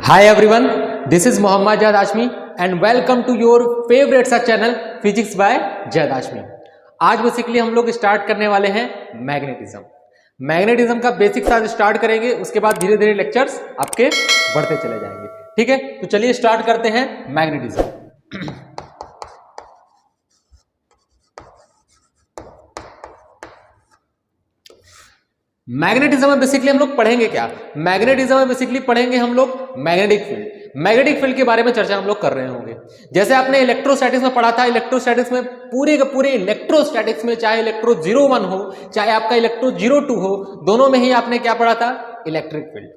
Hi everyone, this is Mohammad Jad Hashmi and welcome to your favorite सा channel physics bye Zaid Hashmi. आज basically हम लोग start करने वाले हैं मैग्नेटिज्म का बेसिक्स आज स्टार्ट करेंगे, उसके बाद धीरे धीरे लेक्चर्स आपके बढ़ते चले जाएंगे। ठीक है, तो चलिए स्टार्ट करते हैं मैग्नेटिज्म। मैग्नेटिज्म में बेसिकली हम लोग पढ़ेंगे क्या? मैग्नेटिज्म में बेसिकली पढ़ेंगे हम लोग मैग्नेटिक फील्ड। मैग्नेटिक फील्ड के बारे में चर्चा हम लोग कर रहे होंगे। जैसे आपने इलेक्ट्रोस्टैटिक्स में पढ़ा था, इलेक्ट्रोस्टैटिक्स में पूरे के पूरे इलेक्ट्रोस्टैटिक्स में चाहे इलेक्ट्रो 01 हो चाहे आपका इलेक्ट्रो 02 हो, दोनों में ही आपने क्या पढ़ा था? Electric field.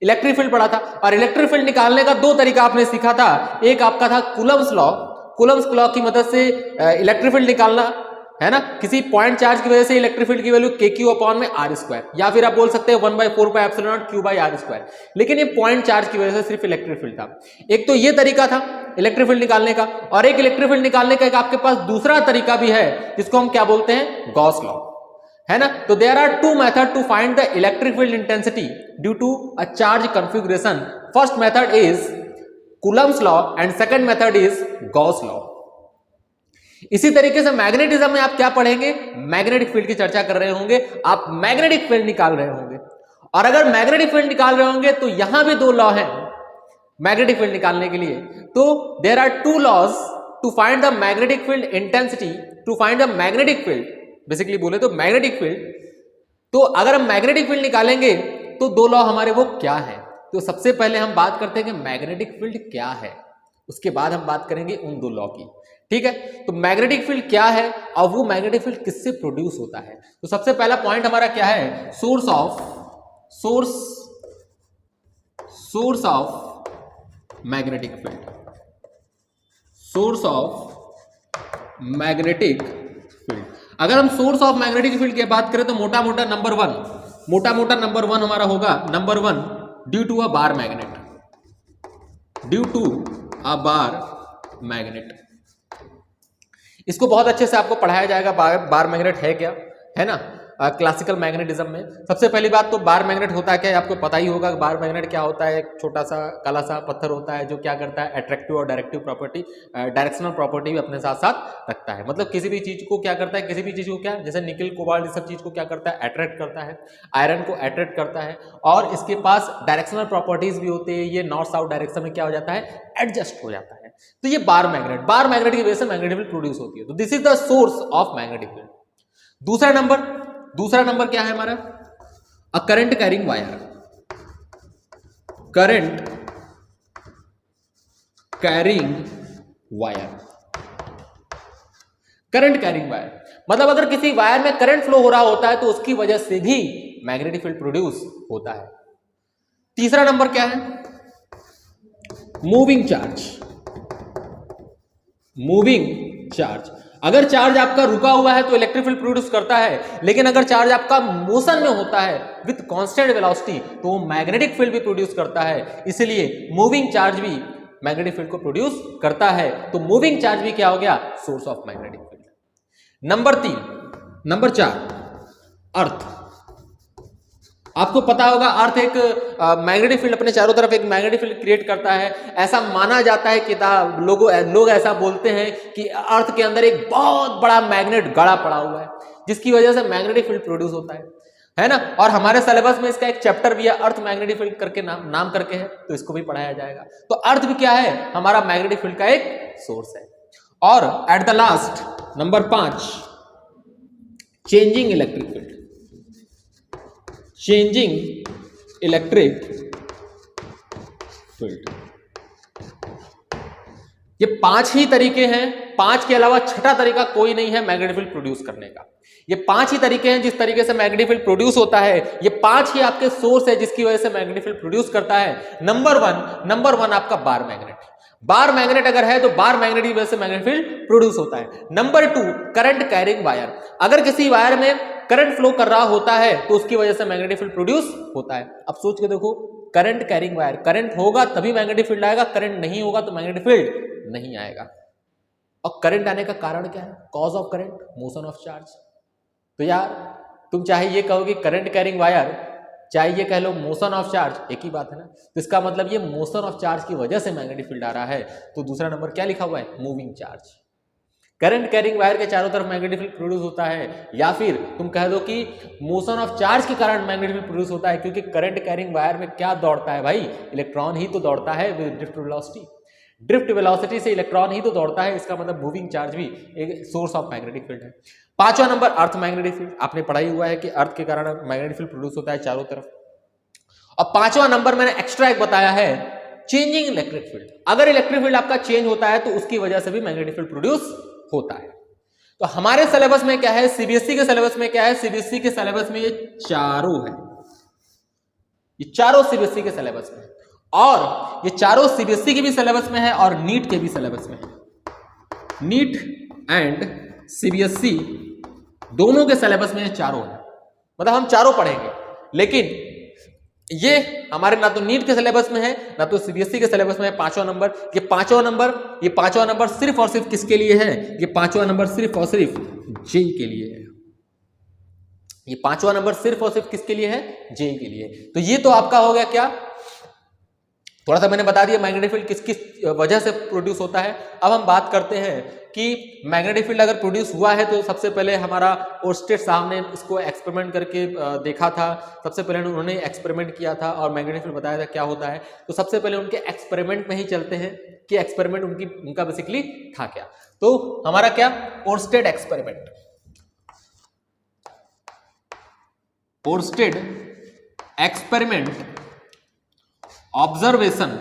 इलेक्ट्रिक फील्ड पढ़ा था और इलेक्ट्रिक फील्ड निकालने का दो तरीका आपने सीखा था। एक आपका था कूलम्स लॉ। कूलम्स लॉ की मदद से इलेक्ट्रिक फील्ड निकालना है ना, किसी पॉइंट चार्ज की वजह से इलेक्ट्रिक फील्ड की वैल्यू kq अपॉन में r स्क्वायर, या फिर आप बोल सकते हैं 1/4 pi epsilon not q by r square. लेकिन ये पॉइंट चार्ज की वजह से सिर्फ इलेक्ट्रिक फील्ड था। एक तो ये तरीका था इलेक्ट्रिक फील्ड निकालने का, और एक इलेक्ट्रिक फील्ड निकालने का एक आपके पास दूसरा तरीका भी है जिसको हम क्या बोलते हैं? गॉस लॉ, है ना। तो there are two method to find the electric field intensity due to a charge configuration. First method is Coulomb's law and second method is Gauss law. इसी तरीके से मैग्नेटिज्म में आप क्या पढ़ेंगे? मैग्नेटिक फील्ड की चर्चा कर रहे होंगे, आप मैग्नेटिक फील्ड निकाल रहे होंगे। और अगर मैग्नेटिक फील्ड निकाल रहे होंगे तो यहां भी दो लॉ हैं मैग्नेटिक फील्ड निकालने के लिए। तो there are two laws to find the magnetic field intensity, to find the magnetic field. Basically बोले तो मैग्नेटिक फील्ड, तो अगर हम मैग्नेटिक फील्ड निकालेंगे तो दो लॉ हमारे वो क्या है? तो सबसे पहले हम बात करते हैं कि मैग्नेटिक फील्ड क्या है, उसके बाद हम बात करेंगे उन दो लॉ की। ठीक है, तो मैग्नेटिक फील्ड क्या है और वो मैग्नेटिक फील्ड किससे प्रोड्यूस होता है? तो सबसे पहला पॉइंट हमारा क्या है? Source of magnetic field. Source of magnetic field. अगर हम सोर्स ऑफ मैग्नेटिक फील्ड की बात करें तो मोटा मोटा नंबर वन हमारा होगा number 1 due to a bar magnet. Due to a bar magnet, इसको बहुत अच्छे से आपको पढ़ाया जाएगा। बार मैग्नेट है क्या, है ना, क्लासिकल मैग्नेटिज्म में। सबसे पहली बात तो बार मैग्नेट होता क्या है आपको पता ही होगा। बार मैग्नेट क्या होता है? एक छोटा सा काला सा पत्थर होता है जो क्या करता है? अट्रैक्टिव और डायरेक्टिव प्रॉपर्टी, डायरेक्शनल प्रॉपर्टी भी अपने साथ साथ रखता है। मतलब किसी भी चीज को क्या करता है? किसी भी चीज को क्या, जैसे निकल कोबाल्ट, सब चीज को क्या करता है? अट्रैक्ट करता है। आयरन को अट्रैक्ट करता है और इसके पास डायरेक्शनल प्रॉपर्टीज भी होती है। ये नॉर्थ साउथ डायरेक्शन में क्या हो जाता है? एडजस्ट हो जाता है। तो ये बार मैग्नेट की वजह से मैग्नेटिक फील्ड प्रोड्यूस होती है। तो this is the source of magnetic field. दूसरा नंबर क्या है हमारा? A current carrying wire. Current carrying wire मतलब अगर किसी वायर में करंट फ्लो हो रहा होता है तो उसकी वजह से भी मैग्नेटिक फील्ड प्रोड्यूस होता है। तीसरा नंबर क्या है? Moving charge. अगर चार्ज आपका रुका हुआ है तो इलेक्ट्रिक फील्ड प्रोड्यूस करता है, लेकिन अगर चार्ज आपका मोशन में होता है विथ कांस्टेंट वेलोसिटी तो वो मैग्नेटिक फील्ड भी प्रोड्यूस करता है। इसलिए मूविंग चार्ज भी मैग्नेटिक फील्ड को प्रोड्यूस करता है। तो मूविंग चार्ज भी क्या हो गया? Source of magnetic field. Number 4 अर्थ। आपको पता होगा अर्थ एक मैग्नेटिक फील्ड अपने चारों तरफ एक मैग्नेटिक फील्ड क्रिएट करता है। ऐसा माना जाता है कि लोग ऐसा बोलते हैं कि अर्थ के अंदर एक बहुत बड़ा मैग्नेट गड़ा पड़ा हुआ है जिसकी वजह से मैग्नेटिक फील्ड प्रोड्यूस होता है ना। और हमारे सिलेबस में इसका एक चैप्टर भी है, अर्थ मैग्नेटिक फील्ड करके नाम करके है, तो इसको भी पढ़ाया जाएगा। तो अर्थ भी क्या है? हमारा मैग्नेटिक फील्ड का एक सोर्स है। और at the last number 5 changing electric field. ये 5 ही तरीके हैं, 5 के अलावा छठा तरीका कोई नहीं है मैग्नेटिक फील्ड प्रोड्यूस करने का। ये 5 ही तरीके हैं जिस तरीके से मैग्नेटिक फील्ड प्रोड्यूस होता है। ये 5 ही आपके सोर्स है जिसकी वजह से मैग्नेटिक फील्ड प्रोड्यूस करता है। नंबर वन आपका बार मैग्नेट अगर है तो बार मैग्नेट की वजह से मैग्नेटिक फील्ड प्रोड्यूस होता है। Number 2 current carrying wire. अगर किसी वायर में करंट फ्लो कर रहा होता है तो उसकी वजह से मैग्नेटिक फील्ड प्रोड्यूस होता है। अब सोच के देखो, करंट कैरिंग वायर, करंट होगा तभी मैग्नेटिक फील्ड आएगा, करंट नहीं होगा तो मैग्नेटिक फील्ड नहीं आएगा। और करंट आने का कारण क्या है? Cause of current, motion of charge. तो यार तुम चाहे ये कहो कि करंट कैरिंग वायर चाहे ये कह लो मोशन ऑफ चार्ज, एक ही बात है ना। तो इसका मतलब ये मोशन ऑफ चार्ज की वजह से मैग्नेटिक फील्ड आ रहा है। तो दूसरा नंबर क्या लिखा हुआ है, moving charge. Current carrying wire के चारों तरफ मैग्नेटिक फील्ड प्रोड्यूस होता है, या फिर तुम कह दो कि मोशन ऑफ चार्ज के कारण मैग्नेटिक फील्ड प्रोड्यूस होता है, क्योंकि करंट कैरिंग वायर में क्या दौड़ता है भाई, इलेक्ट्रॉन ही तो दौड़ता है with drift velocity. Drift velocity से इलेक्ट्रॉन ही तो दौड़ता है, इसका मतलब मूविंग चार्ज भी एक सोर्स ऑफ मैग्नेटिक फील्ड है। पांचवा नंबर अर्थ मैग्नेटिक फील्ड। आपने पढ़ाई हुआ है कि अर्थ के कारण मैग्नेटिक फील्ड प्रोड्यूस होता है चारों तरफ। और पांचवा नंबर मैंने एक्स्ट्रा एक बताया है, चेंजिंग इलेक्ट्रिक फील्ड। अगर इलेक्ट्रिक फील्ड आपका चेंज होता है तो उसकी वजह से भी मैग्नेटिक फील्ड प्रोड्यूस होता है। तो हमारे सिलेबस में क्या है, सीबीएसई के सिलेबस में क्या है, सीबीएसई के सिलेबस में ये चारों है, ये चारों सीबीएसई के सिलेबस में, और ये चारों सीबीएसई के भी सिलेबस में है और नीट के भी सिलेबस में है। नीट एंड सीबीएसई दोनों के सिलेबस में ये चारों है, मतलब हम चारों पढ़ेंगे। लेकिन ये हमारे ना तो नीट के सिलेबस में है ना तो सीबीएसई के सिलेबस में है। पांचवा नंबर, ये पांचवा नंबर सिर्फ और सिर्फ किसके लिए है, ये पांचवा नंबर सिर्फ और सिर्फ जेई के लिए है। ये पांचवा नंबर सिर्फ और सिर्फ किसके लिए है, जेई के लिए। तो ये तो आपका हो गया क्या, थोड़ा सा मैंने बता दिया मैग्नेटिक फील्ड किस किस वजह से प्रोड्यूस होता है। अब हम बात करते हैं कि मैग्नेटिक फील्ड अगर प्रोड्यूस हुआ है तो सबसे पहले हमारा ओर्स्टेड साहब ने इसको एक्सपेरिमेंट करके देखा था। सबसे पहले उन्होंने एक्सपेरिमेंट किया था और मैग्नेटिक फील्ड बताया था क्या होता है। तो सबसे पहले उनके एक्सपेरिमेंट में ही चलते हैं कि एक्सपेरिमेंट उनका बेसिकली था क्या। तो हमारा क्या, Oersted experiment, Oersted experiment, observation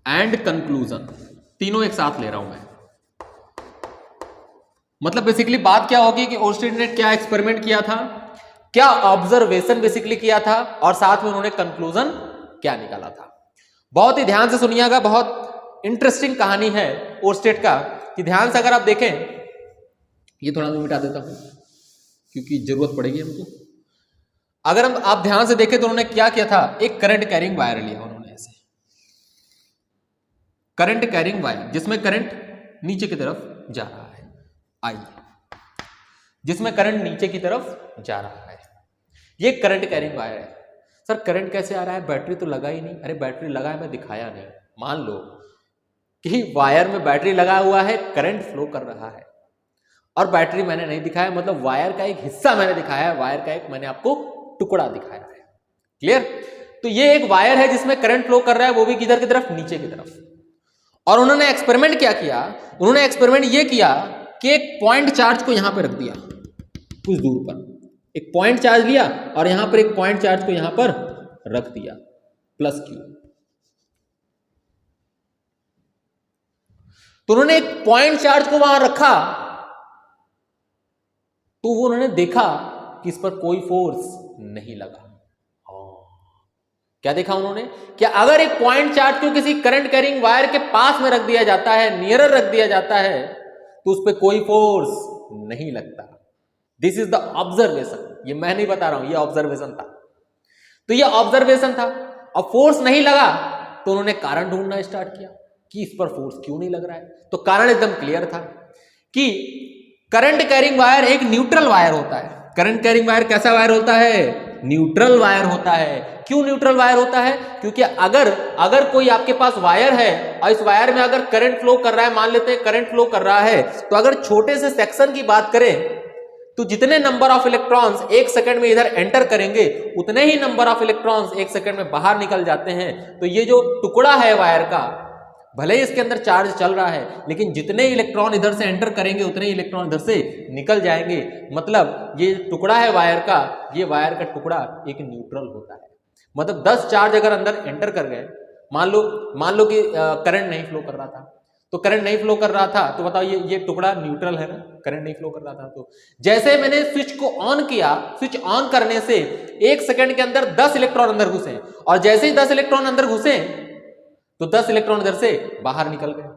and conclusion, तीनों एक साथ ले रहा हूं मैं। मतलब बेसिकली बात क्या होगी कि ओर्स्टेड ने क्या एक्सपेरिमेंट किया था, क्या ऑब्जर्वेशन बेसिकली किया था, और साथ में उन्होंने कंक्लूजन क्या निकाला था। बहुत ही ध्यान से सुनिएगा, बहुत इंटरेस्टिंग कहानी है ओर्स्टेड का, कि ध्यान से अगर आप देखें, ये थोड़ा मैं मिटा देता हूं क्योंकि जरूरत पड़ेगी हमको। अगर हम आप ध्यान से देखें तो उन्होंने क्या किया था, एक करंट कैरिंग वायर लिया उन्होंने, ऐसे करंट कैरिंग वायर जिसमें करंट नीचे की तरफ जा रहा है, आई जिसमें करंट नीचे की तरफ जा रहा है, ये करंट कैरिंग वायर है। सर करंट कैसे आ रहा है, बैटरी तो लगा ही नहीं। अरे बैटरी लगा है, मैं दिखाया नहीं। मान लो कि वायर में बैटरी लगा हुआ है, करंट फ्लो कर रहा है और बैटरी मैंने नहीं दिखाया, मतलब वायर का एक हिस्सा मैंने दिखाया है, वायर का एक मैंने आपको टुकड़ा दिखाया है। क्लियर। तो ये एक वायर है जिसमें करंट फ्लो कर रहा है, वो भी किधर की तरफ, नीचे की तरफ। और उन्होंने एक्सपेरिमेंट क्या किया, उन्होंने एक्सपेरिमेंट ये किया कि एक पॉइंट चार्ज को यहां पर रख दिया, कुछ दूर पर एक पॉइंट चार्ज लिया और यहां पर एक पॉइंट चार्ज को यहां पर रख दिया, प्लस क्यू। तो उन्होंने एक पॉइंट चार्ज को वहां रखा, तो वो उन्होंने देखा कि इस पर कोई फोर्स नहीं लगा। क्या देखा उन्होंने, कि अगर एक पॉइंट चार्ज को किसी करंट कैरिंग वायर के पास में रख दिया जाता है, नियरर रख दिया जाता है, तो उस पर कोई फोर्स नहीं लगता। दिस इज द ऑब्जर्वेशन, ये मैं नहीं बता रहा हूं, ये ऑब्जर्वेशन था। तो ये ऑब्जर्वेशन था, अब फोर्स नहीं लगा तो उन्होंने कारण ढूंढना स्टार्ट किया कि इस पर फोर्स क्यों नहीं लग रहा है। तो कारण एकदम क्लियर था कि करंट कैरिंग वायर एक न्यूट्रल वायर होता है। करंट कैरिंग वायर कैसा वायर होता है, न्यूट्रल वायर होता है। क्यों न्यूट्रल वायर होता है, क्योंकि अगर कोई आपके पास वायर है और इस वायर में अगर करंट फ्लो कर रहा है, मान लेते हैं करंट फ्लो कर रहा है, तो अगर छोटे से सेक्शन की बात करें तो जितने नंबर ऑफ इलेक्ट्रॉन्स एक सेकंड में इधर एंटर करेंगे, उतने ही नंबर ऑफ इलेक्ट्रॉन्स एक सेकंड में बाहर निकल जाते हैं। तो ये जो टुकड़ा है वायर का, भले ही इसके अंदर चार्ज चल रहा है, लेकिन जितने इलेक्ट्रॉन इधर से एंटर करेंगे उतने ही इलेक्ट्रॉन इधर से निकल जाएंगे। मतलब ये टुकड़ा है वायर का, ये वायर का टुकड़ा एक न्यूट्रल होता है। मतलब 10 चार्ज अगर अंदर एंटर कर गए, मान लो कि करंट नहीं फ्लो कर रहा था, तो करंट नहीं फ्लो कर रहा था, तो बताओ ये टुकड़ा न्यूट्रल है ना, करंट नहीं फ्लो कर रहा था। तो जैसे मैंने स्विच को ऑन किया, स्विच ऑन करने से 1 सेकंड के अंदर 10 इलेक्ट्रॉन अंदर घुसे, और जैसे ही 10 इलेक्ट्रॉन अंदर घुसे तो 10 इलेक्ट्रॉन इधर से बाहर निकल गए।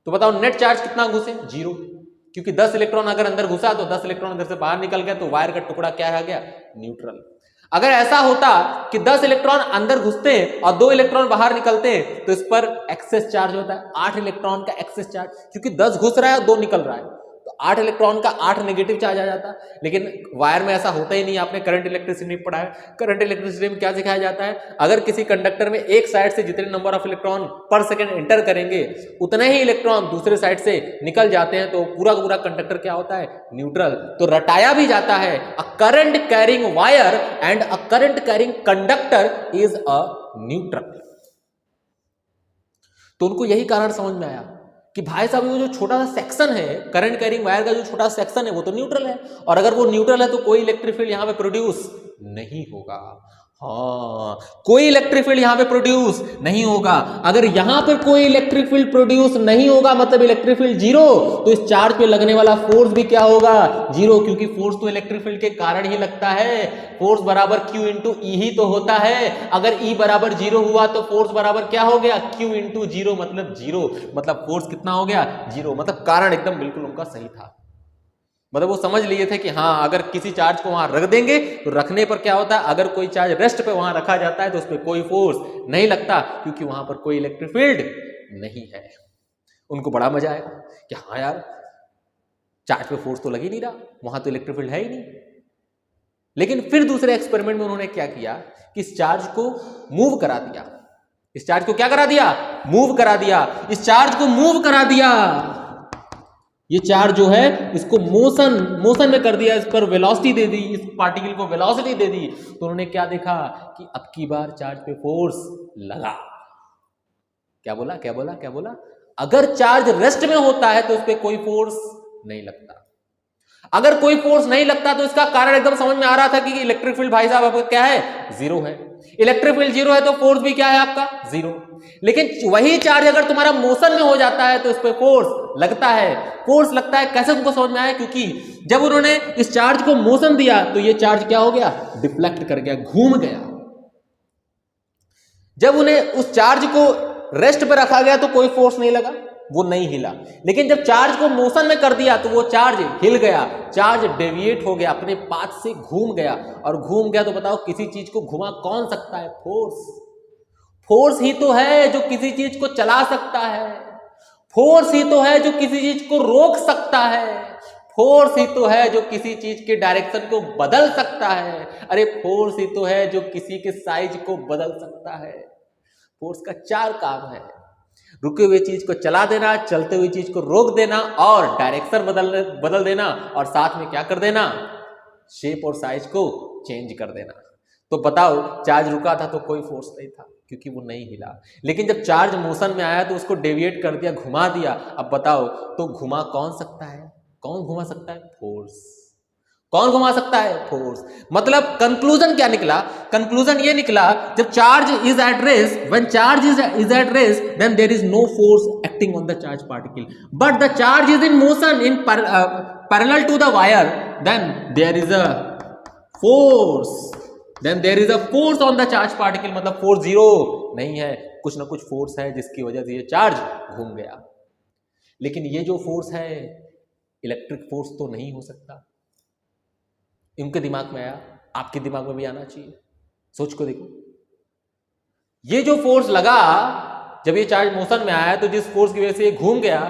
तो बताओ नेट चार्ज कितना घुसे, 0, क्योंकि 10 इलेक्ट्रॉन अगर अंदर घुसा तो 10 इलेक्ट्रॉन इधर से बाहर निकल गया, तो वायर का टुकड़ा क्या रह गया, न्यूट्रल। अगर ऐसा होता कि 10 इलेक्ट्रॉन अंदर घुसते और 2 इलेक्ट्रॉन बाहर निकलते, तो इस पर एक्सेस चार्ज होता है, 8 इलेक्ट्रॉन का एक्सेस चार्ज, क्योंकि 10 घुस रहा है और 2 निकल रहा है, तो 8 इलेक्ट्रॉन का 8 नेगेटिव चार्ज आ जाता। लेकिन वायर में ऐसा होता ही नहीं। आपने करंट इलेक्ट्रिसिटी नहीं पढ़ा है। करंट इलेक्ट्रिसिटी में क्या सिखाया जाता है, अगर किसी कंडक्टर में एक साइड से जितने नंबर ऑफ इलेक्ट्रॉन पर सेकेंड एंटर करेंगे उतने ही इलेक्ट्रॉन दूसरे साइड से निकल जाते हैं, तो पूरा का पूरा कंडक्टर क्या होता है, न्यूट्रल। तो रटाया भी जाता है a current carrying wire and a current carrying conductor is a neutral. तो उनको यही कारण समझ में आया कि भाई साहब वो जो छोटा सा सेक्शन है करंट कैरिंग वायर का, जो छोटा सा सेक्शन है वो तो न्यूट्रल है, और अगर वो न्यूट्रल है तो कोई इलेक्ट्रिक फील्ड यहां पे प्रोड्यूस नहीं होगा। हाँ, कोई इलेक्ट्रिक फील्ड यहां पे प्रोड्यूस नहीं होगा। अगर यहां पर कोई इलेक्ट्रिक फील्ड प्रोड्यूस नहीं होगा मतलब इलेक्ट्रिक फील्ड जीरो, तो इस चार्ज पे लगने वाला फोर्स भी क्या होगा, जीरो, क्योंकि फोर्स तो इलेक्ट्रिक फील्ड के कारण ही लगता है। फोर्स बराबर Q इंटू ई ही तो होता है। अगर E बराबर जीरो हुआ तो फोर्स बराबर क्या हो गया, Q इंटू जीरो, मतलब जीरो, मतलब फोर्स कितना हो गया, जीरो। मतलब कारण एकदम बिल्कुल उनका सही था। मतलब वो समझ लिए थे कि हाँ, अगर किसी चार्ज को वहां रख देंगे तो रखने पर क्या होता है, अगर कोई चार्ज रेस्ट पे वहां रखा जाता है तो उस पर कोई फोर्स नहीं लगता, क्योंकि वहां पर कोई इलेक्ट्रिक फील्ड नहीं है। उनको बड़ा मजा आएगा कि हाँ यार, चार्ज पे फोर्स तो लग ही नहीं रहा, वहां तो इलेक्ट्रिक फील्ड है ही नहीं। लेकिन फिर दूसरे एक्सपेरिमेंट में उन्होंने क्या किया कि इस चार्ज को मूव करा दिया। इस चार्ज को क्या करा दिया, मूव करा दिया। इस चार्ज को मूव करा दिया, ये चार्ज जो है इसको मोशन में कर दिया, इस पर वेलोसिटी दे दी, इस पार्टिकल को वेलोसिटी दे दी। तो उन्होंने क्या देखा कि अब की बार चार्ज पे फोर्स लगा। क्या बोला, क्या बोला, क्या बोला, अगर चार्ज रेस्ट में होता है तो उस पर कोई फोर्स नहीं लगता। अगर कोई फोर्स नहीं लगता तो इसका कारण एकदम समझ में आ रहा था कि इलेक्ट्रिक फील्ड भाई साहब आपका क्या है, जीरो है। इलेक्ट्रिक फील्ड जीरो है तो फोर्स भी क्या है आपका, जीरो। लेकिन वही चार्ज अगर तुम्हारा मोशन में हो जाता है तो इस पे फोर्स लगता है। फोर्स लगता है कैसे, तुमको समझ में आया, क्योंकि जब उन्होंने इस चार्ज को मोशन दिया तो ये चार्ज क्या हो गया, डिफ्लेक्ट कर गया, घूम गया। जब उन्हें उस चार्ज को रेस्ट पे रखा गया तो कोई फोर्स नहीं लगा, वो नहीं हिला। लेकिन जब चार्ज को मोशन में कर दिया तो वो चार्ज हिल गया, चार्ज डेविएट हो गया, अपने पाथ से घूम गया। और घूम गया तो बताओ किसी चीज को घुमा कौन सकता है, फोर्स। फोर्स ही तो है जो किसी चीज को चला सकता है। फोर्स ही तो है जो किसी चीज को रोक सकता है। फोर्स ही तो है जो किसी चीज के डायरेक्शन को बदल सकता है। अरे फोर्स ही तो है जो किसी के साइज को बदल सकता है। फोर्स का 4 काम है, रुके हुए चीज को चला देना, चलते हुए चीज को रोक देना, और डायरेक्शन बदल देना, और साथ में क्या कर देना, शेप और साइज को चेंज कर देना। तो बताओ, चार्ज रुका था तो कोई फोर्स नहीं था क्योंकि वो नहीं हिला। लेकिन जब चार्ज मोशन में आया तो उसको डेविएट कर दिया, घुमा दिया। अब बताओ तो घुमा कौन सकता है, कौन घुमा सकता है, फोर्स। कौन घुमा सकता है, फोर्स। मतलब कंक्लूजन क्या निकला, कंक्लूजन ये निकला, जब charge is at rest, when charge is at rest, then there is no force acting on the charge particle, but the charge is in motion in parallel to the wire, then there is a force, then there is a force on the charge particle. मतलब force zero नहीं है, कुछ ना कुछ force है जिसकी वजह से ये चार्ज घूम गया। लेकिन ये जो फोर्स है इलेक्ट्रिक फोर्स तो नहीं हो सकता। इनके दिमाग में आया, आपके दिमाग में भी आना चाहिए। सोच को देखो, ये जो फोर्स लगा जब ये चार्ज मोशन में आया, तो जिस फोर्स की वजह से ये घूम गया,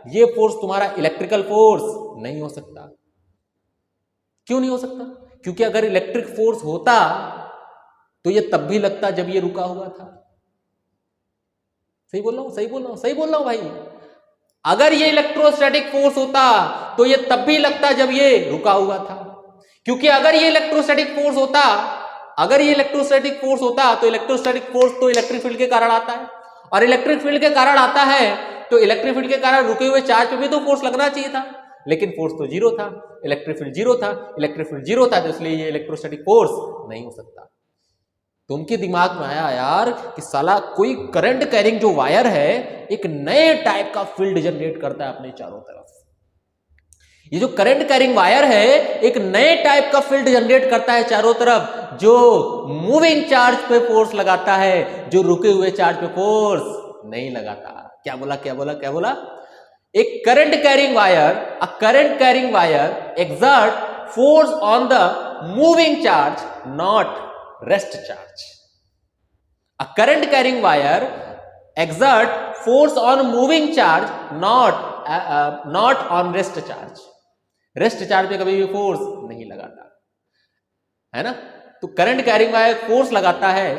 ये फोर्स तुम्हारा इलेक्ट्रिकल फोर्स नहीं हो सकता। क्यों नहीं हो सकता? क्योंकि अगर इलेक्ट्रिक फोर्स होता तो ये तब भी लगता जब ये रुका हुआ था। सही बोल रहा हूं, सही बोल रहा हूं, सही बोल रहा हूं भाई। अगर ये इलेक्ट्रोस्टैटिक फोर्स होता तो ये तब भी लगता जब ये रुका हुआ था। क्योंकि अगर ये इलेक्ट्रोस्टैटिक फोर्स होता, अगर ये इलेक्ट्रोस्टैटिक फोर्स होता तो इलेक्ट्रोस्टैटिक फोर्स तो इलेक्ट्रिक फील्ड के कारण आता है, और इलेक्ट्रिक फील्ड के कारण आता है तो इलेक्ट्रिक फील्ड के कारण रुके हुए चार्ज पे भी तो फोर्स लगना चाहिए था। लेकिन फोर्स तो जीरो था, इलेक्ट्रिक फील्ड जीरो था, इलेक्ट्रिक फील्ड जीरो था, तो इसलिए ये इलेक्ट्रोस्टैटिक फोर्स नहीं हो सकता। तो उनके दिमाग में आया यार कि साला कोई करंट कैरिंग जो वायर है एक नए टाइप का फील्ड जनरेट करता है अपने चारों तरफ। ये जो करंट कैरिंग वायर है एक नए टाइप का फील्ड जनरेट करता है चारों तरफ, जो मूविंग चार्ज पे फोर्स लगाता है, जो रुके हुए चार्ज पे फोर्स नहीं लगाता। क्या बोला, क्या बोला, क्या बोला? एक current carrying wire, a current carrying wire exert force on the moving charge, not rest charge. A current carrying wire exert force on moving charge, not on rest charge. Rest charge पे कभी भी force नहीं लगाता, है ना। तो current carrying wire force लगाता है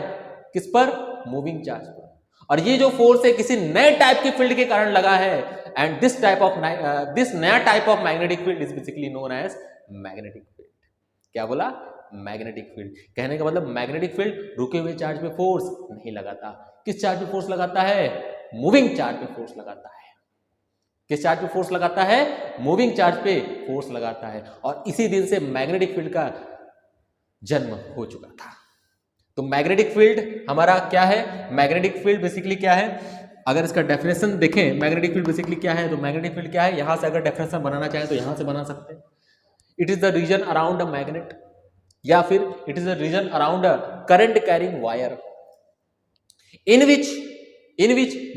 किस पर? मूविंग चार्ज पर। और ये जो फोर्स है किसी नए टाइप के फील्ड के कारण लगा है, एंड दिस नया type of magnetic field is basically known as magnetic field. क्या बोला? Magnetic field. कहने का मतलब मैग्नेटिक फील्ड रुके हुए चार्ज पे फोर्स नहीं लगाता। किस चार्ज पे फोर्स लगाता है? मूविंग चार्ज पे फोर्स लगाता है। किस चार्ज पे फोर्स लगाता है? मूविंग चार्ज पे फोर्स लगाता है। और इसी दिन से मैग्नेटिक फील्ड का जन्म हो चुका था। तो मैग्नेटिक फील्ड हमारा क्या है? मैग्नेटिक फील्ड बेसिकली क्या है? अगर इसका डेफिनेशन देखें, मैग्नेटिक फील्ड बेसिकली क्या है, तो मैग्नेटिक फील्ड क्या है, यहां से अगर डेफिनेशन बनाना चाहे तो यहां से बना सकते हैं। It is the region around a magnet, या फिर it is the region around a current carrying wire in which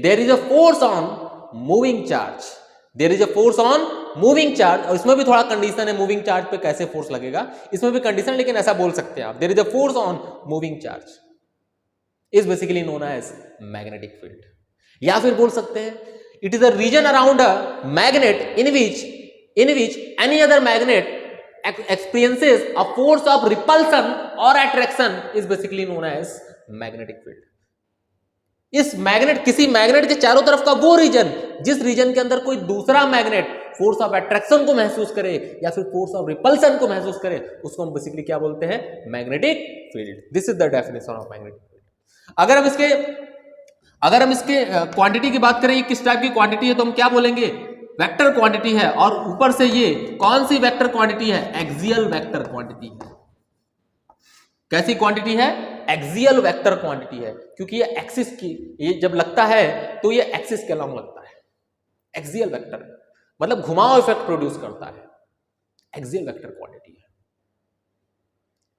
there is a force on moving charge. There is a force on moving charge. और इसमें भी थोड़ा condition है, moving charge पे कैसे force लगेगा, इसमें भी कंडीशन, लेकिन ऐसा बोल सकते हैं आप, there is a force on moving charge is basically known as magnetic field. या फिर बोल सकते हैं it is a region around a magnet in which any other magnet experiences a force of repulsion or attraction is basically known as magnetic field. इस magnet, किसी magnet के चारों तरफ का वो रीजन, जिस रीजन के अंदर कोई दूसरा मैग्नेट फोर्स ऑफ अट्रैक्शन को महसूस करे या फिर फोर्स ऑफ रिपल्सन को महसूस करे, उसको हम बेसिकली क्या बोलते हैं? Magnetic field. This is the definition of magnetic field. अगर हम इसके क्वांटिटी की बात करें, ये किस टाइप की क्वांटिटी है, तो हम क्या बोलेंगे? वेक्टर क्वांटिटी है। और ऊपर से ये कौन सी वेक्टर क्वांटिटी है? एक्सियल वेक्टर क्वांटिटी है। कैसी क्वांटिटी है? एक्सियल वेक्टर क्वांटिटी है, क्योंकि ये एक्सिस की, ये जब लगता है तो ये एक्सिस के अलॉन्ग लगता है। एक्सियल वेक्टर मतलब घुमाव इफेक्ट प्रोड्यूस करता है, एक्सियल वेक्टर क्वांटिटी है।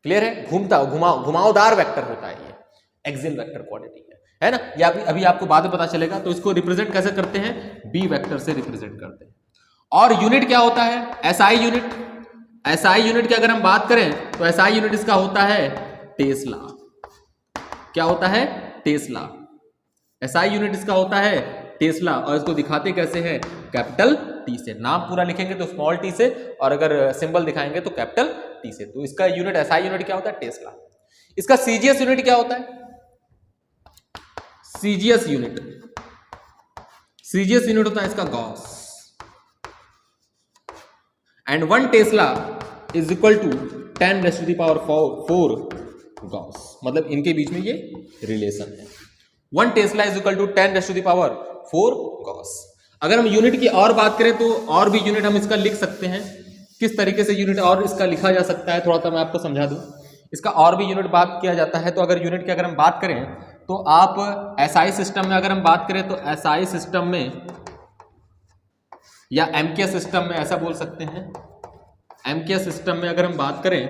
क्लियर है? घुमावदार वेक्टर होता है, ये एक्सियल वेक्टर क्वांटिटी है ना। ये अभी आपको बाद में पता चलेगा। तो इसको रिप्रेजेंट कैसे करते हैं? बी वेक्टर से रिप्रेजेंट करते हैं। और यूनिट क्या होता है? SI unit. एसआई यूनिट की अगर हम बात करें तो एसआई यूनिट इसका होता है टेस्ला। क्या होता है? टेस्ला। एसआई यूनिट इसका होता है टेस्ला। और इसको दिखाते कैसे हैं? कैपिटल टी से। नाम पूरा लिखेंगे तो स्मॉल टी से, और अगर सिंबल दिखाएंगे तो कैपिटल टी से। तो इसका यूनिट, एसआई यूनिट क्या होता है? टेस्ला। इसका सीजीएस यूनिट क्या होता है? सीजीएस यूनिट होता है इसका gauss. And 1 tesla is equal to 10⁻⁴ gauss. मतलब इनके बीच में ये रिलेशन है। 1 tesla is equal to 10⁻⁴ gauss. अगर हम यूनिट की और बात करें तो और भी यूनिट हम इसका लिख सकते हैं। किस तरीके से यूनिट और इसका लिखा जा सकता है, थोड़ा सा मैं आपको समझा दूं। इसका और भी यूनिट बात किया जाता है। तो अगर यूनिट की अगर हम बात करें तो आप एसआई सिस्टम में अगर हम बात करें तो एसआई सिस्टम में या एमकेएस सिस्टम में ऐसा बोल सकते हैं। एमकेएस सिस्टम में अगर हम बात करें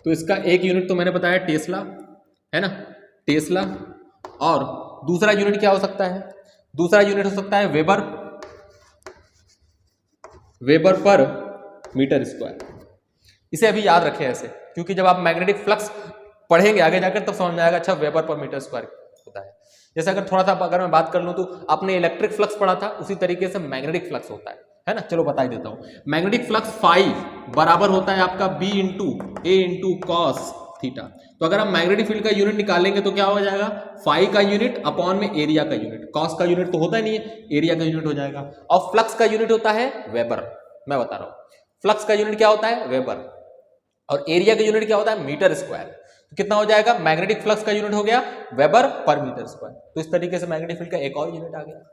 तो इसका एक यूनिट तो मैंने बताया टेस्ला, है ना, टेस्ला। और दूसरा यूनिट क्या हो सकता है? दूसरा यूनिट हो सकता है वेबर पर मीटर स्क्वायर। इसे अभी याद रखें ऐसे, क्योंकि जब आप मैग्नेटिक फ्लक्स पढ़ेंगे आगे जाकर तब समझ में आएगा अच्छा वेबर पर मीटर स्क्वायर होता है। जैसे अगर थोड़ा सा अगर मैं बात कर लूं तो आपने इलेक्ट्रिक फ्लक्स पढ़ा था, उसी तरीके से मैग्नेटिक फ्लक्स होता है ना। चलो बता ही देता हूं। मैग्नेटिक फ्लक्स फाई बराबर होता है आपका बी इंटू ए इंटू कॉस थीटा। तो अगर हम मैग्नेटिक फील्ड का यूनिट निकालेंगे तो क्या हो जाएगा? फाई का यूनिट अपॉन में एरिया का यूनिट। कॉस का यूनिट तो होता ही नहीं है, एरिया का यूनिट हो जाएगा। और फ्लक्स का यूनिट होता है वेबर। मैं बता रहा हूं फ्लक्स का यूनिट क्या होता है? वेबर। और एरिया का यूनिट क्या होता है? Metre square. तो कितना हो जाएगा? मैग्नेटिक फ्लक्स का यूनिट हो गया वेबर पर मीटर स्क्वायर। तो इस तरीके से मैग्नेटिक फील्ड का एक और यूनिट आ गया।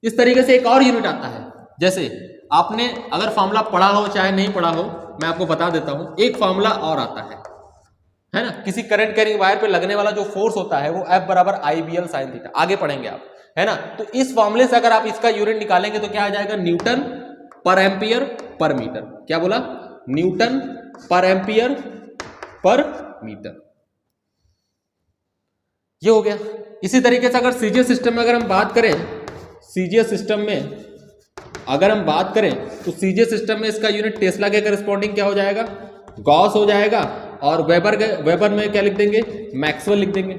इस तरीके से एक और यूनिट आता है। जैसे आपने अगर फॉर्मूला पढ़ा हो चाहे नहीं पढ़ा हो, मैं आपको बता देता हूं। एक फॉर्मूला और आता है ना। किसी करंट कैरिंग वायर पे लगने वाला जो फोर्स होता है वो F बराबर IBL sin थीटा। आगे पढ़ेंगे आप, है ना। तो इस फॉर्मूले से अगर आप इसका यूनिट निकालेंगे तो क्या आ जाएगा? न्यूटन पर एम्पियर पर मीटर। क्या बोला? न्यूटन पर एम्पियर पर मीटर। ये हो गया। इसी तरीके से अगर सीजीएस सिस्टम में अगर हम बात करें, सीजीएस सिस्टम में अगर हम बात करें तो सीजीएस सिस्टम में इसका यूनिट टेस्ला के करस्पॉन्डिंग क्या हो जाएगा? गॉस हो जाएगा। और वेबर में क्या लिख देंगे? मैक्सवेल लिख देंगे।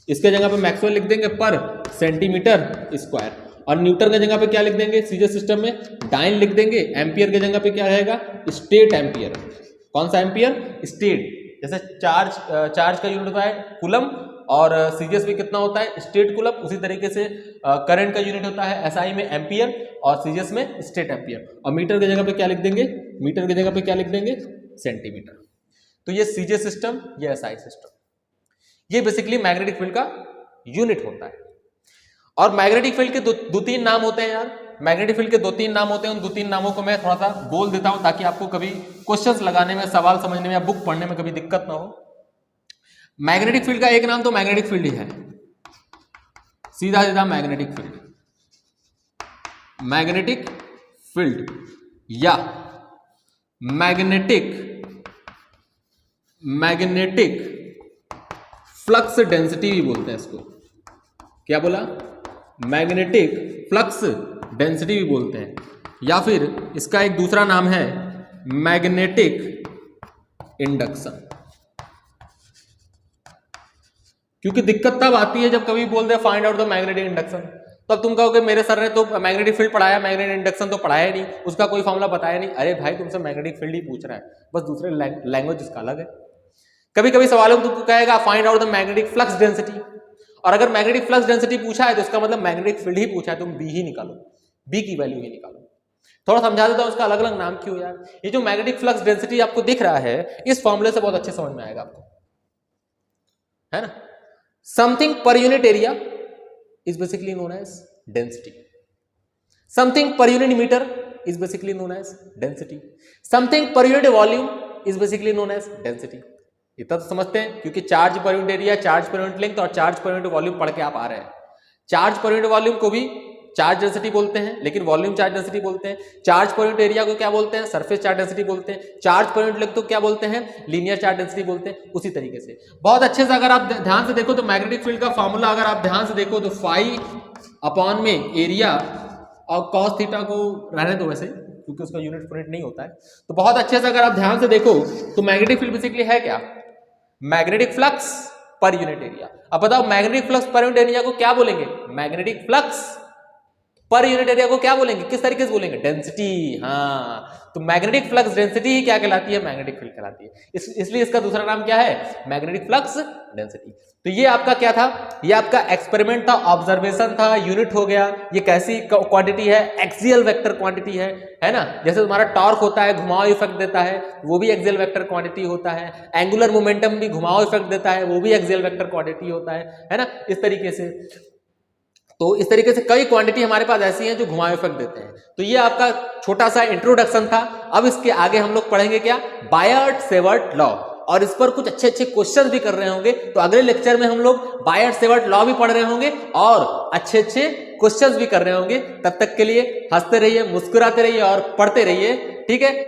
इसके जगह पे मैक्सवेल लिख देंगे पर सेंटीमीटर स्क्वायर। और न्यूटन की जगह पे क्या लिख देंगे, सीजे सिस्टम में डाइन लिख देंगे, एम्पियर की जगह पे क्या रहेगा, स्टेट एम्पियर। कौन सा एम्पियर, स्टेट। जैसे चार्ज का यूनिट होता है कूलम और सीजीएस भी कितना होता है, स्टेट कूलम, उसी तरीके से करंट का यूनिट होता है एसआई में एम्पियर और सीजीएस में स्टेट एम्पियर। और मीटर की जगह पे क्या लिख देंगे, मीटर की जगह पे क्या लिख देंगे, सेंटीमीटर। तो ये सीजीएस सिस्टम, ये एसआई सिस्टम, ये बेसिकली मैग्नेटिक फील्ड का यूनिट होता है। और मैग्नेटिक फील्ड के दो तीन नाम होते हैं यार, मैग्नेटिक फील्ड के 2-3 नाम होते हैं। उन 2-3 नामों को मैं थोड़ा सा बोल देता हूं ताकि आपको कभी क्वेश्चंस लगाने में, सवाल समझने में या बुक पढ़ने में कभी दिक्कत ना हो। मैग्नेटिक फील्ड का एक नाम तो मैग्नेटिक फील्ड ही है, सीधा सीधा मैग्नेटिक फील्ड, मैग्नेटिक फील्ड या मैग्नेटिक फ्लक्स डेंसिटी भी बोलते हैं इसको। क्या बोला, मैग्नेटिक फ्लक्स डेंसिटी भी बोलते हैं, या फिर इसका एक दूसरा नाम है मैग्नेटिक इंडक्शन। क्योंकि दिक्कत तब आती है जब कभी बोल they find out the magnetic induction, तो अब तुम कहोगे मेरे सर ने तो मैग्नेटिक फील्ड पढ़ाया, मैग्नेटिक इंडक्शन तो पढ़ाया नहीं, उसका कोई फॉर्मूला बताया नहीं। अरे भाई तुमसे मैग्नेटिक फील्ड ही पूछ रहा है, बस दूसरे लैंग्वेज इसका अलग है। कभी कभी सवालों में तुमको कहेगा find out the magnetic flux density, और अगर मैग्नेटिक फ्लक्स डेंसिटी पूछा है तो इसका मतलब मैग्नेटिक फील्ड ही पूछा है, तुम बी ही निकालो, बी की वैल्यू ही निकालो। थोड़ा समझा देता हूं उसका अलग अलग नाम क्यों यार। ये जो मैग्नेटिक फ्लक्स डेंसिटी आपको दिख रहा है, इस फॉर्मूले से बहुत अच्छे समझ में आएगा आपको, है ना। Something per unit area is basically known as density, something per unit metre is basically known as density, something per unit volume is basically known as density. इतना तो समझते हैं, क्योंकि charge per unit area, charge per unit length और charge per unit volume पढ़ के आप आ रहे हैं। चार्ज पर यूनिट वॉल्यूम को भी चार्ज डेंसिटी बोलते हैं, लेकिन वॉल्यूम चार्ज डेंसिटी बोलते हैं। चार्ज पर यूनिट एरिया को क्या बोलते हैं, सरफेस चार्ज डेंसिटी बोलते हैं। चार्ज पर यूनिट लेंथ को क्या बोलते हैं, लीनियर चार्ज डेंसिटी बोलते हैं। उसी तरीके से बहुत अच्छे से अगर आप ध्यान से देखो तो मैग्नेटिक फील्ड का फॉर्मूला अगर आप ध्यान से देखो तो फाई अपॉन में एरिया और कॉस थीटा को रहने दो वैसे, क्योंकि उसका यूनिट नहीं होता है। तो बहुत अच्छे से अगर आप ध्यान से देखो तो मैग्नेटिक फील्ड बेसिकली है क्या, मैग्नेटिक फ्लक्स पर यूनिट एरिया। अब बताओ मैग्नेटिक फ्लक्स पर यूनिट एरिया को क्या बोलेंगे, मैग्नेटिक फ्लक्स पर यूनिट एरिया को क्या बोलेंगे, किस तरीके से बोलेंगे, डेंसिटी। हाँ, तो मैग्नेटिक फ्लक्स डेंसिटी ही क्या कहलाती है, मैग्नेटिक फील्ड कहलाती है। इसलिए इसका दूसरा नाम क्या है, मैग्नेटिक फ्लक्स डेंसिटी। तो ये आपका क्या था, ये आपका एक्सपेरिमेंट था, ऑब्जर्वेशन था, यूनिट हो गया। ये कैसी क्वांटिटी है, एक्सियल वेक्टर क्वांटिटी है ना। जैसे तुम्हारा टॉर्क होता है, घुमाव इफेक्ट देता है, वो भी एक्सियल वेक्टर क्वांटिटी होता है। एंगुलर मोमेंटम भी घुमाव इफेक्ट देता है, वो भी एक्सियल वेक्टर क्वांटिटी होता है ना। इस तरीके से, तो इस तरीके से कई क्वांटिटी हमारे पास ऐसी हैं जो घुमाव इफेक्ट देते हैं। तो ये आपका छोटा सा इंट्रोडक्शन था। अब इसके आगे हम लोग पढ़ेंगे क्या, बायर्ट-सेवर्ट लॉ, और इस पर कुछ अच्छे अच्छे क्वेश्चन भी कर रहे होंगे। तो अगले लेक्चर में हम लोग बायर्ट-सेवर्ट लॉ भी पढ़ रहे होंगे और अच्छे अच्छे क्वेश्चंस भी कर रहे होंगे। तब तक के लिए हंसते रहिए, मुस्कुराते रहिए और पढ़ते रहिए, ठीक है।